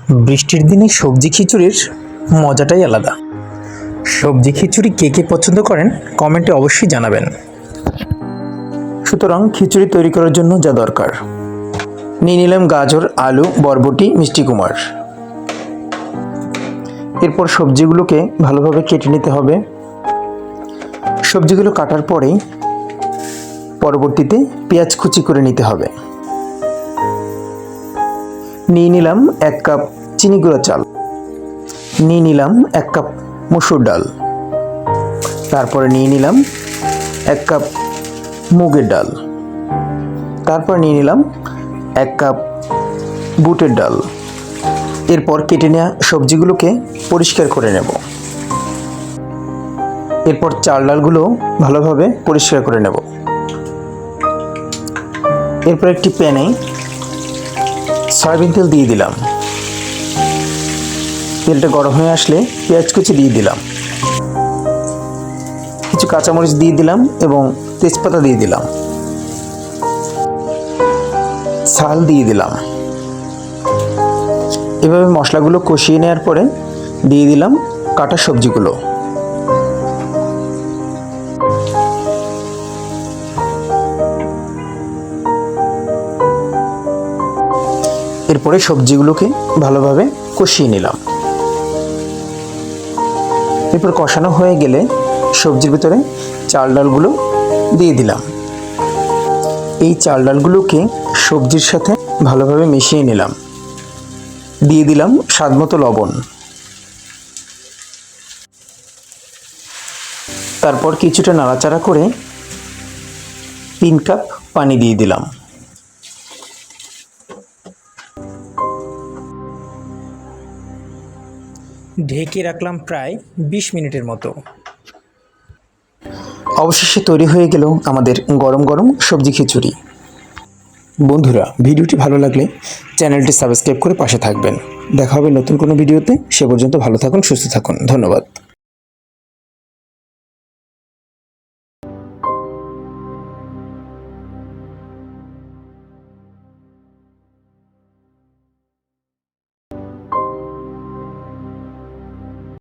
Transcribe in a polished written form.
বৃষ্টির দিনে সবজি খিচুড়ির মজাটাই আলাদা। সবজি খিচুড়ি কে কে পছন্দ করেন কমেন্টে অবশ্যই জানাবেন। সুতরাং খিচুড়ি তৈরি করার জন্য যা দরকার, নিয়ে নিলাম গাজর, আলু, বরবটি, মিষ্টি কুমড়া। এরপর সবজিগুলোকে ভালোভাবে কেটে নিতে হবে। সবজিগুলো কাটার পরেই পরবর্তীতে পেঁয়াজ কুচি করে নিতে হবে। নিয়ে নিলাম 1 কাপ চিনি গুঁড়া চাল, নিয়ে নিলাম 1 কাপ মসুর ডাল, তারপরে নিয়ে নিলাম 1 কাপ মুগের ডাল, তারপর নিয়ে নিলাম 1 কাপ বুটের ডাল। এরপর কেটে নেওয়া সবজিগুলোকে পরিষ্কার করে নেব। এরপর চাল ডালগুলো ভালোভাবে পরিষ্কার করে নেব। এরপর একটি প্যানে সয়াবিন তেল দিয়ে দিলাম। তেলটা গরম হয়ে আসলে পেঁয়াজ কুচি দিয়ে দিলাম, কিছু কাঁচামরিচ দিয়ে দিলাম এবং তেজপাতা দিয়ে দিলাম, ঝাল দিয়ে দিলাম। এভাবে মশলাগুলো কষিয়ে নেওয়ার পরে দিয়ে দিলাম কাটা সবজিগুলো। এরপরে সবজিগুলোকে ভালোভাবে কষিয়ে নিলাম। এরপর কষানো হয়ে গেলে সবজির ভিতরে চাল ডালগুলো দিয়ে দিলাম। এই চাল ডালগুলোকে সবজির সাথে ভালোভাবে মিশিয়ে নিলাম। দিয়ে দিলাম স্বাদমতো লবণ। তারপর কিছুটা নাড়াচাড়া করে 3 কাপ পানি দিয়ে দিলাম। ঢেকে রাখলাম প্রায় 20 মিনিটের মতো। অবশেষে তৈরি হয়ে গেল আমাদের গরম গরম সবজি খিচুড়ি। বন্ধুরা, ভিডিওটি ভালো লাগলে চ্যানেলটি সাবস্ক্রাইব করে পাশে থাকবেন। দেখা হবে নতুন কোনো ভিডিওতে। সে পর্যন্ত ভালো থাকুন, সুস্থ থাকুন। ধন্যবাদ।